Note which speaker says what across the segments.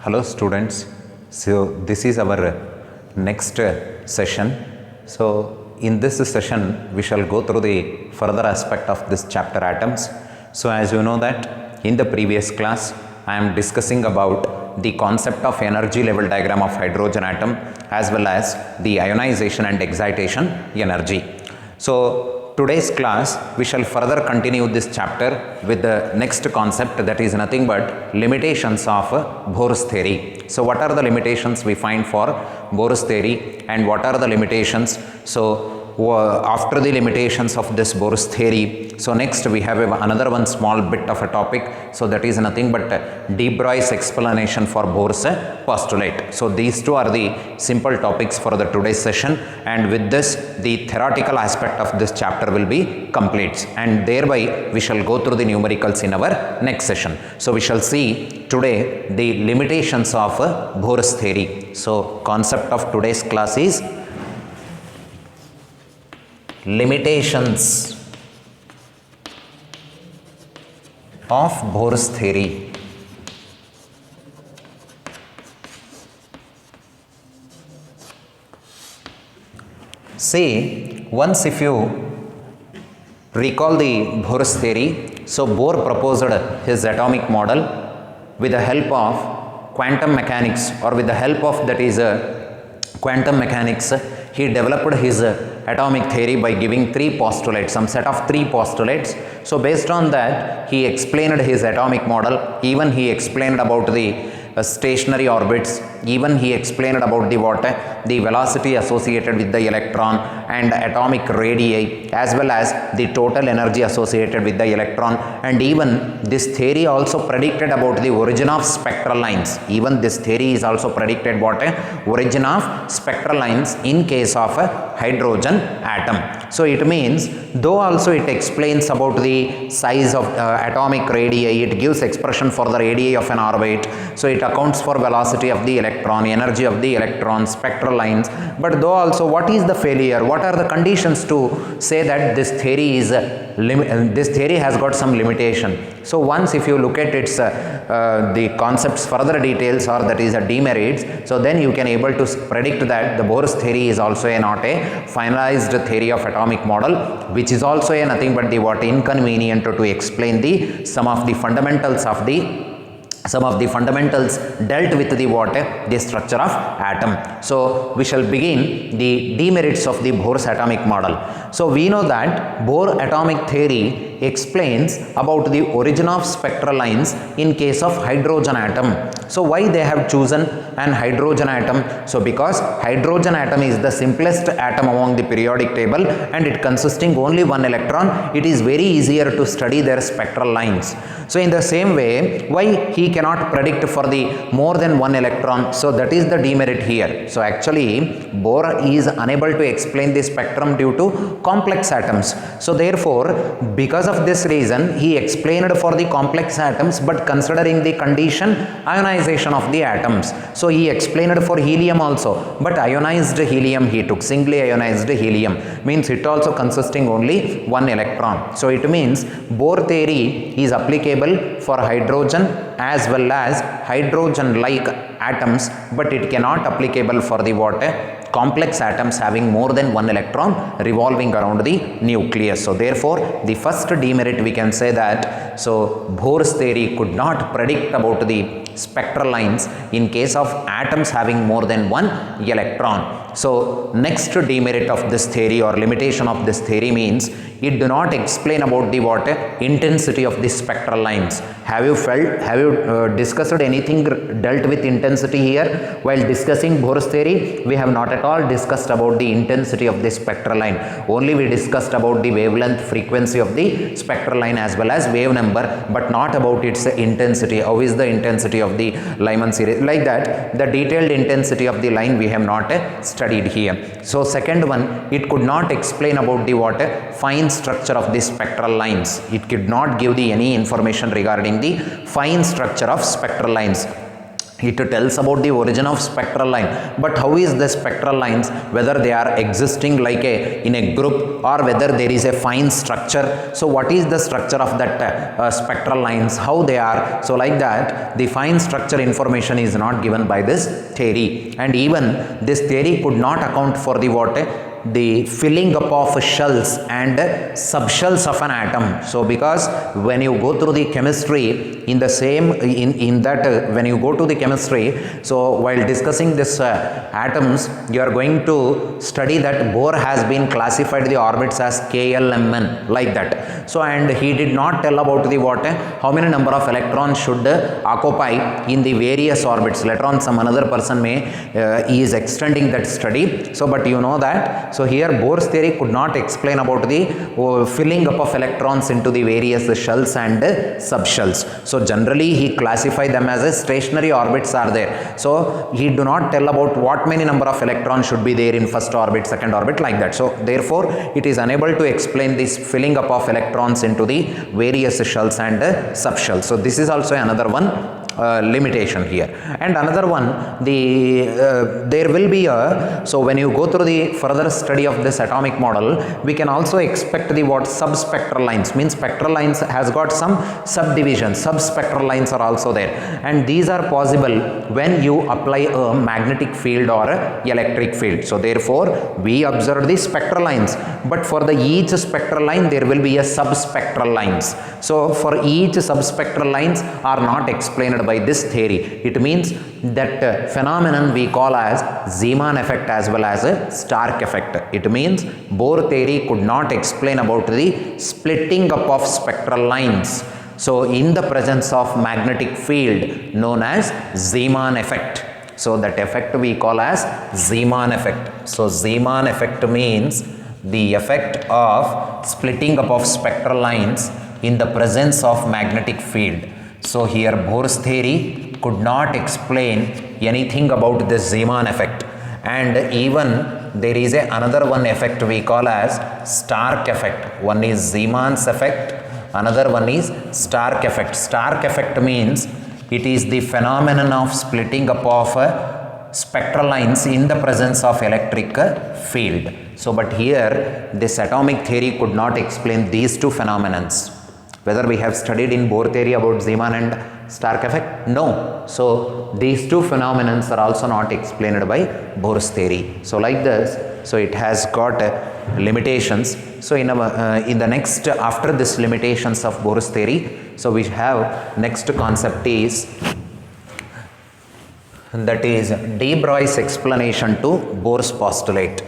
Speaker 1: Hello students, so this is our next session. So in this session we shall go through the further aspect of this chapter atoms. So as you know that in the previous class I am discussing about the concept of energy level diagram of hydrogen atom as well as the ionization and excitation energy. So today's class we shall further continue this chapter with the next concept, that is nothing but limitations of Bohrs theory. So what are the limitations we find for Bohrs theory and what are the limitations? So after the limitations of this Bohrs theory, so next we have another one small bit of a topic, so that is nothing but de Broglie's explanation for Bohrs postulate. So these two are the simple topics for the today's session, and with this the theoretical aspect of this chapter will be complete, and thereby we shall go through the numericals in our next session. So we shall see today the limitations of Bohrs theory. So concept of today's class is limitations of Bohrs theory. See, once if you recall the Bohrs theory, so Bohr proposed his atomic model with the help of quantum mechanics, or with the help of that is quantum mechanics. He developed his atomic theory by giving three postulates, some set of three postulates. So based on that he explained his atomic model, even he explained about the stationary orbits, even he explained about the velocity associated with the electron and atomic radii, as well as the total energy associated with the electron, and even this theory also predicted about the origin of spectral lines. Even this theory is also predicted what origin of spectral lines in case of a hydrogen atom. So it means though also it explains about the size of atomic radii, it gives expression for the radii of an orbit, so it accounts for velocity of the electron, energy of the electron, spectral lines. But though also what is the failure, what are the conditions to say that this theory is this theory has got some limitation. So once if you look at its the concepts further details, or that is a demerits, so then you can able to predict that the Bohrs theory is also not a finalized theory of atomic model, which is also a nothing but the inconvenient to explain the some of the fundamentals of the dealt with the structure of atom. So we shall begin the demerits of the Bohr's atomic model. So we know that Bohr atomic theory explains about the origin of spectral lines in case of hydrogen atom. So why they have chosen an hydrogen atom? So because hydrogen atom is the simplest atom among the periodic table and it consisting only one electron, it is very easier to study their spectral lines. So in the same way, why he cannot predict for the more than one electron? So that is the demerit here. So actually Bohr is unable to explain the spectrum due to complex atoms. So therefore because of this reason he explained for the complex atoms, but considering the condition ionization of the atoms. So he explained for helium also, but ionized helium he took, singly ionized helium, means it also consisting only one electron. So it means Bohr theory is applicable for hydrogen as well as hydrogen like atoms, but it cannot applicable for the complex atoms having more than one electron revolving around the nucleus. So therefore the first demerit we can say that so Bohr's theory could not predict about the spectral lines in case of atoms having more than one electron. So next demerit of this theory or limitation of this theory means it do not explain about the intensity of the spectral lines. Have you discussed anything dealt with intensity here? While discussing Bohr's theory, we have not at all discussed about the intensity of the spectral line. Only we discussed about the wavelength frequency of the spectral line as well as wave number, but not about its intensity. How is the intensity of the Lyman series? Like that, the detailed intensity of the line we have not studied here. So second one, it could not explain about the fine structure of the spectral lines. It could not give the any information regarding the fine structure of spectral lines. It tells about the origin of spectral line, but how is the spectral lines, whether they are existing like in a group or whether there is a fine structure. So what is the structure of that spectral lines, how they are, so like that the fine structure information is not given by this theory, and even this theory could not account for the what, the filling up of shells and subshells of an atom. So because when you go through the chemistry in the same in that when you go to the chemistry, so while discussing this atoms, you are going to study that Bohr has been classified the orbits as KLMN, like that. So and he did not tell about the what, how many number of electrons should occupy in the various orbits. Later on some another person may he is extending that study. So but you know that. So here Bohr's theory could not explain about the filling up of electrons into the various shells and subshells. So generally he classified them as a stationary orbits are there. So he do not tell about what many number of electrons should be there in first orbit, second orbit, like that. So therefore it is unable to explain this filling up of electrons into the various shells and subshells. So this is also another one limitation here. And another one, the there will be a, so when you go through the further study of this atomic model, we can also expect the what, subspectral lines, means spectral lines has got some subdivisions, subspectral lines are also there, and these are possible when you apply a magnetic field or a electric field. So therefore we observe the spectral lines, but for the each spectral line there will be a subspectral lines. So for each subspectral lines are not explained by this theory. It means that phenomenon we call as Zeeman effect as well as a Stark effect. It means Bohr theory could not explain about the splitting up of spectral lines. So in the presence of magnetic field known as Zeeman effect. So that effect we call as Zeeman effect. So Zeeman effect means the effect of splitting up of spectral lines in the presence of magnetic field. So here Bohr's theory could not explain anything about the Zeeman effect, and even there is another one effect we call as Stark effect. One is Zeeman's effect, another one is Stark effect. Stark effect means it is the phenomenon of splitting up of spectral lines in the presence of electric field. So but here this atomic theory could not explain these two phenomenons. Whether we have studied in Bohr theory about Zeeman and Stark effect? No. So these two phenomena are also not explained by Bohr's theory. So like this, so it has got limitations. So in the next, after this limitations of Bohr's theory, so we have next concept is, that is de Broglie's explanation to Bohr's postulate.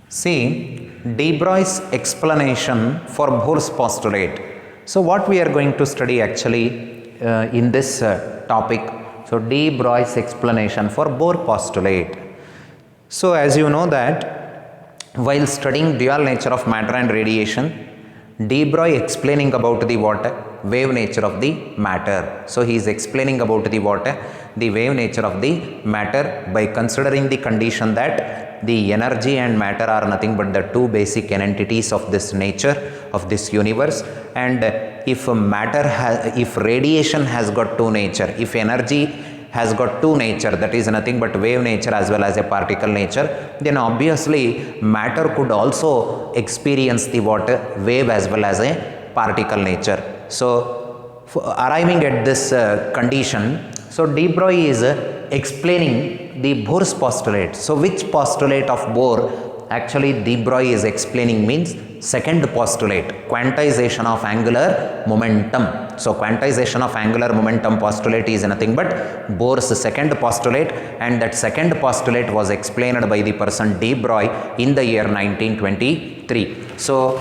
Speaker 1: See, de Broglie's explanation for Bohr's postulate. So what we are going to study actually in this topic, so de Broglie's explanation for Bohr postulate. So as you know that while studying dual nature of matter and radiation, de Broglie explaining about the what? Wave nature of the matter. So he is explaining about the what? The wave nature of the matter by considering the condition that the energy and matter are nothing but the two basic entities of this nature, of this universe, and if if radiation has got two nature, if energy has got two nature, that is nothing but wave nature as well as a particle nature, then obviously matter could also experience the what? Wave as well as a particle nature. So arriving at this condition, so de Broglie is explaining the Bohr's postulate. So which postulate of Bohr actually de Broglie is explaining means second postulate, quantization of angular momentum. So quantization of angular momentum postulate is nothing but Bohr's second postulate, and that second postulate was explained by the person de Broglie in the year 1923. So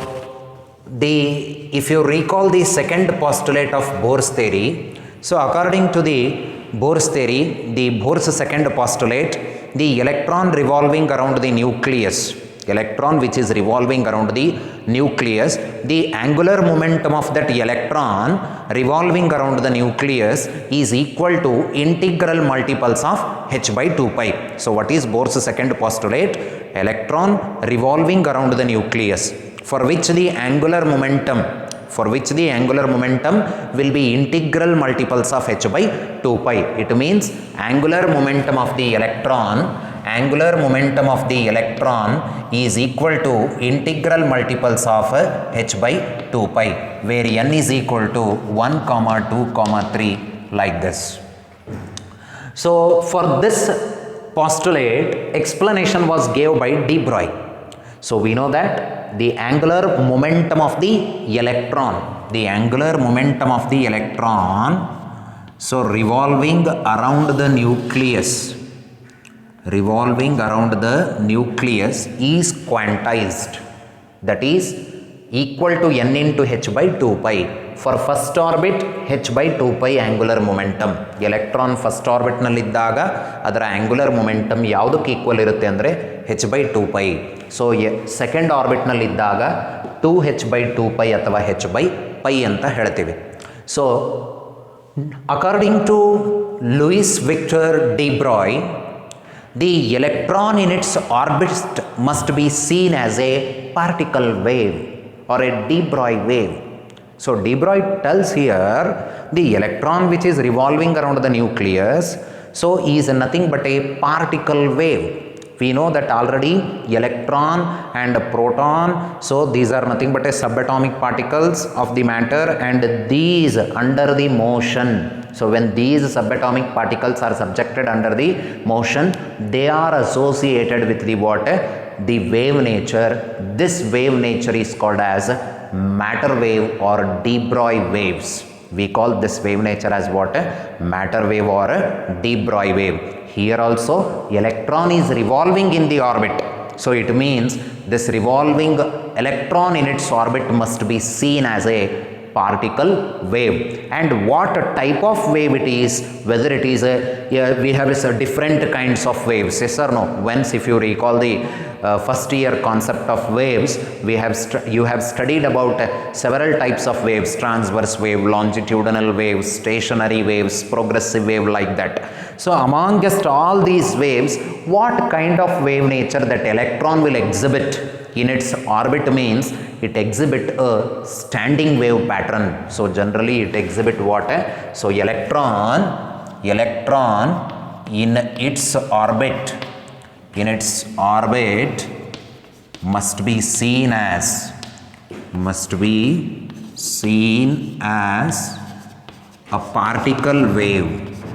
Speaker 1: if you recall the second postulate of Bohrs theory, so according to the Bohrs theory, the Bohrs second postulate, the electron revolving around the nucleus, electron which is revolving around the nucleus, the angular momentum of that electron revolving around the nucleus is equal to integral multiples of h by 2 pi. So what is Bohrs second postulate? Electron revolving around the nucleus, for which the angular momentum will be integral multiples of h by 2 pi. It means angular momentum of the electron is equal to integral multiples of h by 2 pi, where n is equal to 1, 2, 3, like this. So for this postulate, explanation was given by de Broglie. So we know that the angular momentum of the electron, so revolving around the nucleus is quantized, that is equal to n into h by 2 pi. For first orbit, h by 2 pi angular momentum. Electron first orbit naliddaga adara angular momentum yavudಕ್ಕೆ equal irutte andre h by 2 pi. So second orbit naliddaga 2h by 2 pi ಅಥವಾ h by pi ಅಂತ ಹೇಳ್ತೀವಿ. So according to Louis Victor de Broglie, the electron in its orbit must be seen as a particle wave or a de Broglie wave. So de Broglie tells here the electron which is revolving around the nucleus, so is nothing but a particle wave. We know that already electron and proton, so these are nothing but a subatomic particles of the matter, and these under the motion. So when these subatomic particles are subjected under the motion, they are associated with the what? The wave nature. This wave nature is called as matter wave or de Broglie waves. We call this wave nature as what? Matter wave or de Broglie wave. Here also electron is revolving in the orbit. So it means this revolving electron in its orbit must be seen as a particle wave. And what type of wave it is, whether it is we have different kinds of waves, yes or no? Once if you recall the first year concept of waves, you have studied about several types of waves: transverse wave, longitudinal waves, stationary waves, progressive wave, like that. So amongst all these waves, what kind of wave nature that electron will exhibit in its orbit means it exhibit a standing wave pattern. So generally it exhibit what? So electron in its orbit must be seen as a particle wave.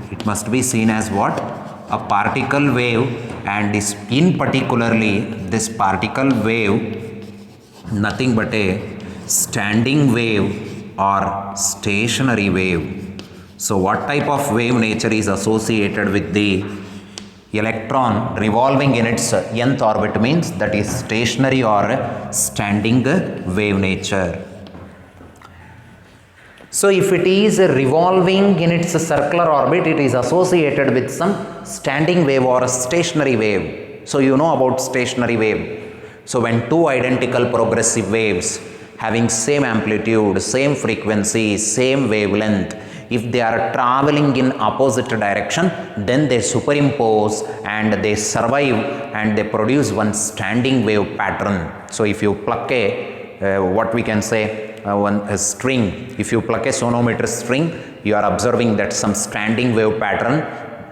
Speaker 1: It must be seen as what? A particle wave, and is in particularly this particle wave nothing but a standing wave or stationary wave. So what type of wave nature is associated with the electron revolving in its nth orbit means that is stationary or standing wave nature. So if it is revolving in its circular orbit, it is associated with some standing wave or a stationary wave. So you know about stationary wave. So when two identical progressive waves having same amplitude, same frequency, same wavelength, if they are traveling in opposite direction, then they superimpose and they survive and they produce one standing wave pattern. So if you pluck what we can say a string, if you pluck a sonometer string, you are observing that some standing wave pattern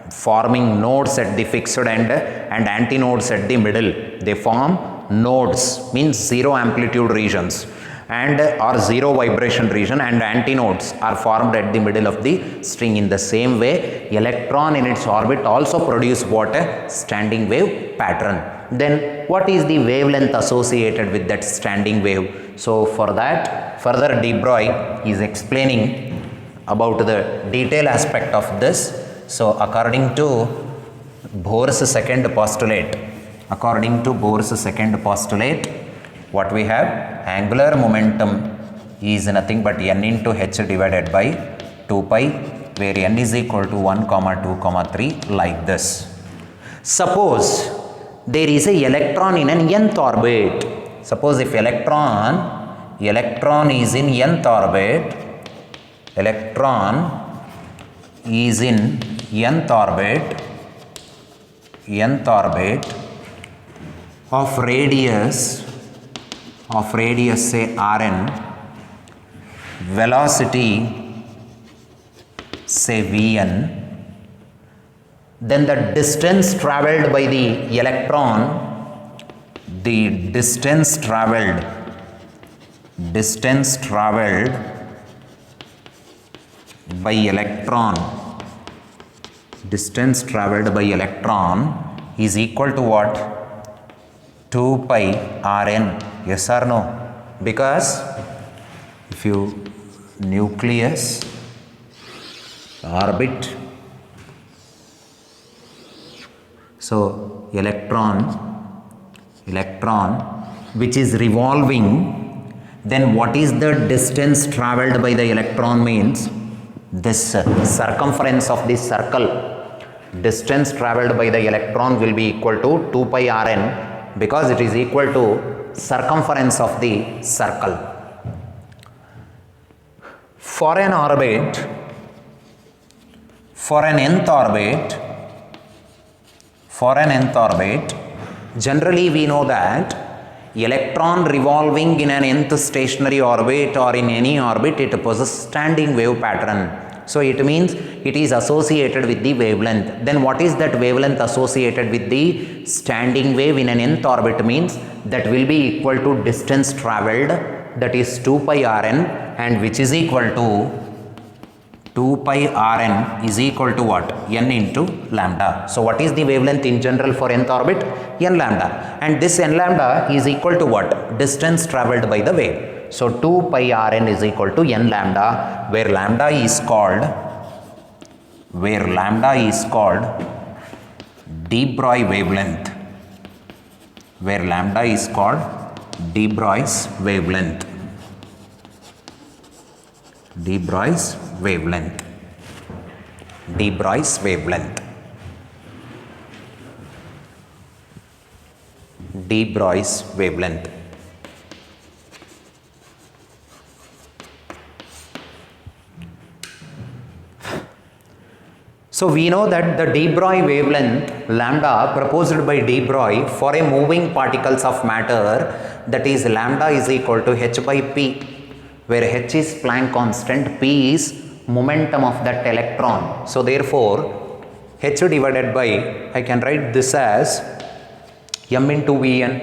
Speaker 1: forming nodes at the fixed end and antinodes at the middle. They form nodes, means zero amplitude regions, and or zero vibration region, and antinodes are formed at the middle of the string. In the same way, electron in its orbit also produce what? A standing wave pattern. Then what is the wavelength associated with that standing wave? So for that, further de Broglie is explaining about the detail aspect of this. So according to Bohrs second postulate, what we have? Angular momentum is nothing but n into h divided by 2 pi, where n is equal to 1 comma 2 comma 3, like this. Suppose there is a electron in an nth orbit. Suppose if electron is in nth orbit, electron is in nth orbit of radius say Rn, velocity say Vn, then the distance traveled by the electron, the distance traveled by electron is equal to what? 2 pi Rn. Yes or no? Because if you nucleus, orbit, so electron which is revolving, then what is the distance traveled by the electron means this circumference of this circle. Distance traveled by the electron will be equal to 2 pi Rn, because it is equal to circumference of the circle. For an nth orbit, generally we know that electron revolving in an nth stationary orbit or in any orbit, it possesses standing wave pattern. So it means it is associated with the wavelength. Then what is that wavelength associated with the standing wave in an nth orbit means? That will be equal to distance traveled, that is 2 pi Rn, and which is equal to 2 pi Rn is equal to what? N into lambda. So what is the wavelength in general for nth orbit? N lambda. And this n lambda is equal to what? Distance traveled by the wave. So 2 pi Rn is equal to n lambda, where lambda is called de Broglie wavelength. Where lambda is called de Broglie's wavelength. De Broglie's wavelength. So we know that the de Broglie wavelength lambda proposed by de Broglie for a moving particles of matter, that is lambda is equal to h by p, where h is Planck constant, p is momentum of that electron. So therefore h divided by, I can write this as m into Vn.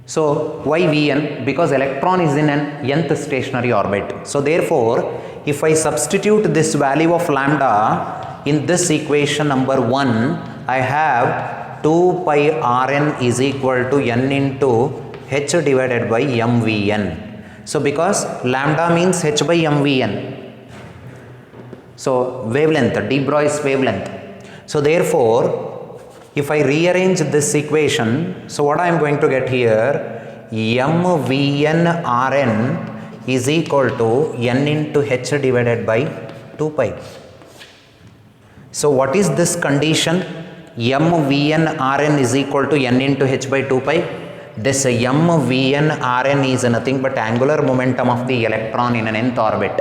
Speaker 1: So why Vn? Because electron is in an nth stationary orbit. So therefore if I substitute this value of lambda in this equation number 1, I have 2 pi Rn is equal to n into h divided by mvn. So because lambda means h by mvn, so wavelength, de Broglie's wavelength. So therefore if I rearrange this equation, so what I am going to get here, mvn Rn is equal to n into h divided by 2 pi. So what is this condition? mvn Rn is equal to n into h by 2 pi. This mvn Rn is nothing but angular momentum of the electron in an nth orbit.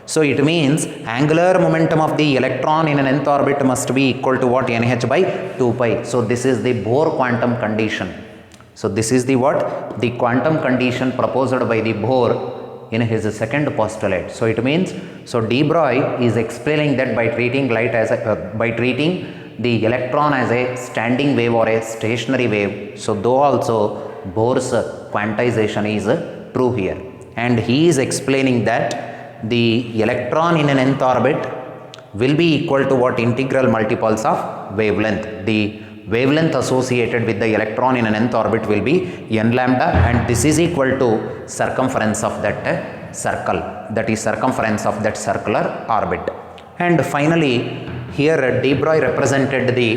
Speaker 1: So it means angular momentum of the electron in an nth orbit must be equal to what? nh by 2 pi. So this is the Bohr quantum condition. So this is the what? The quantum condition proposed by the Bohr in his second postulate. So it means, so de Broglie is explaining that by treating light as by treating the electron as a standing wave or a stationary wave. So though also Bohr's quantization is true here, and he is explaining that the electron in an nth orbit will be equal to what? Integral multiples of wavelength. The wavelength associated with the electron in an nth orbit will be n lambda, and this is equal to circumference of that circle, that is circumference of that circular orbit. And finally here de Broglie represented the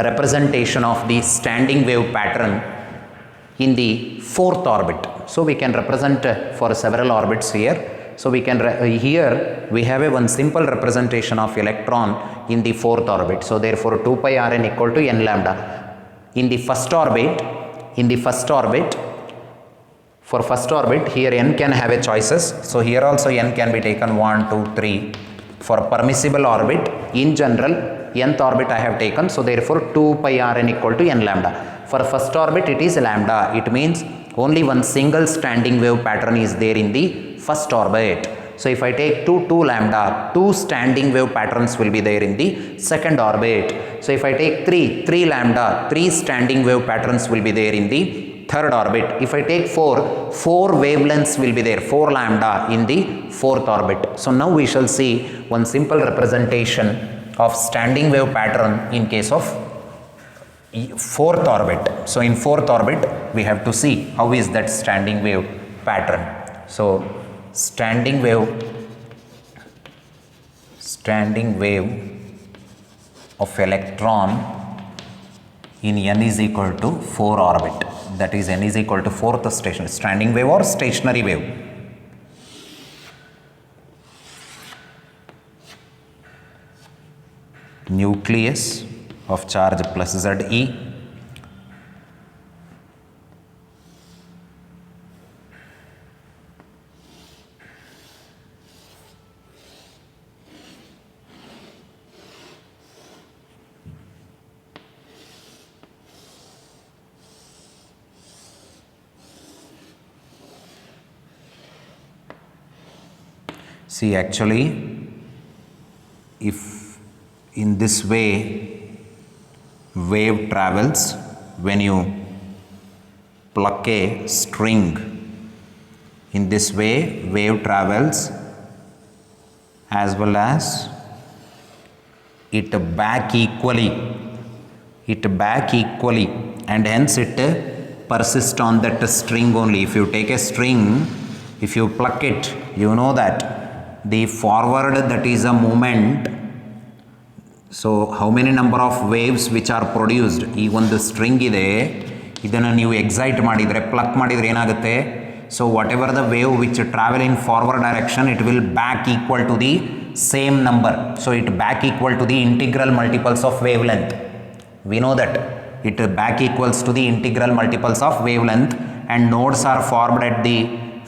Speaker 1: representation of the standing wave pattern in the fourth orbit. So we can represent for several orbits here. So we can here we have a one simple representation of electron in the fourth orbit. So therefore 2 pi Rn equal to n lambda. In the first orbit, for first orbit here n can have a choices. So here also n can be taken 1, 2, 3. For permissible orbit, in general nth orbit I have taken. So therefore 2 pi Rn equal to n lambda. For first orbit it is lambda. It means only one single standing wave pattern is there in the first orbit. So if I take 2 lambda, 2 standing wave patterns will be there in the second orbit. So if I take 3 lambda, 3 standing wave patterns will be there in the third orbit. If I take 4 wavelengths will be there, 4 lambda in the fourth orbit. So now we shall see one simple representation of standing wave pattern in case of fourth orbit. So in fourth orbit we have to see how is that standing wave pattern. So standing wave of electron in n is equal to 4 orbit, that is n is equal to fourth station, standing wave or stationary wave. Nucleus of charge plus Ze, see actually if in this way wave travels, when you pluck a string, in this way wave travels as well as it back equally and hence it persists on that string only. If you take a string, if you pluck it, you know that the forward, that is a movement. So how many number of waves which are produced, even the string ಇದೆ ಇದನ್ನು ನೀವು excite ಮಾಡಿದರೆ, pluck ಮಾಡಿದರೆ ಏನಾಗುತ್ತೆ, so whatever the wave which travel in forward direction, it will back equal to the same number. So it back equal to the integral multiples of wavelength. We know that it back equals to the integral multiples of wavelength, and nodes are formed at the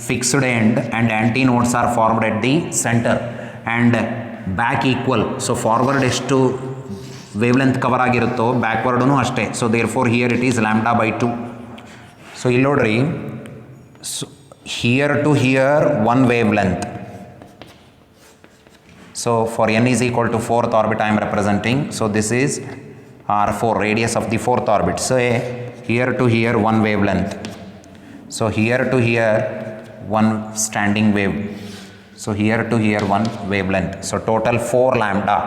Speaker 1: fixed end and antinodes are formed at the center, and back equal. So forward ಎಷ್ಟು wavelength cover ಆಗಿರುತ್ತೋ ಬ್ಯಾಕ್ವರ್ಡೂ ಅಷ್ಟೇ. So therefore here it is lambda by 2. So ಇಲ್ಲಿ ನೋಡ್ರಿ, so here to here one wavelength. So for n is equal to fourth orbit I am representing. So this is R4, radius of the fourth orbit. So here to here one wavelength. So here to here one standing wave. So here to here one wavelength. So total 4 lambda.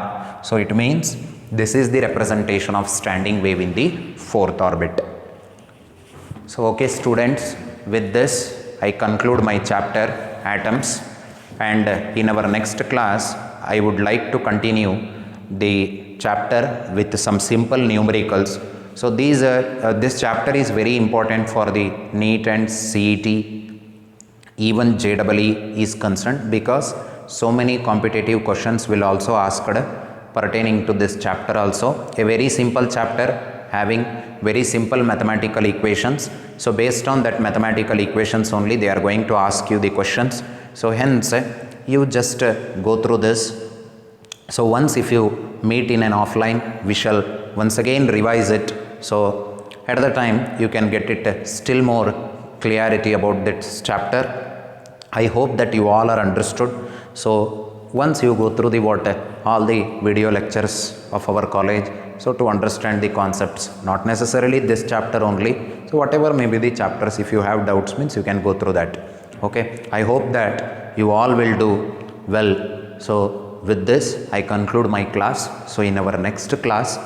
Speaker 1: So it means this is the representation of standing wave in the fourth orbit. So okay students, with this I conclude my chapter atoms, and in our next class I would like to continue the chapter with some simple numericals. So this chapter is very important for the NEET and CET, even JEE is concerned, because so many competitive questions will also asked pertaining to this chapter also. A very simple chapter having very simple mathematical equations. So based on that mathematical equations only they are going to ask you the questions. So hence you just go through this. So once if you meet in an offline, we shall once again revise it. So at the time you can get it still more clarity about this chapter. I hope that you all are understood. So once you go through the all the video lectures of our college, so to understand the concepts, not necessarily this chapter only, so whatever may be the chapters, if you have doubts means you can go through that. Okay, I hope that you all will do well. So with this I conclude my class. So in our next class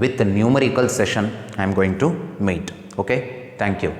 Speaker 1: with the numerical session I am going to meet. Okay, thank you.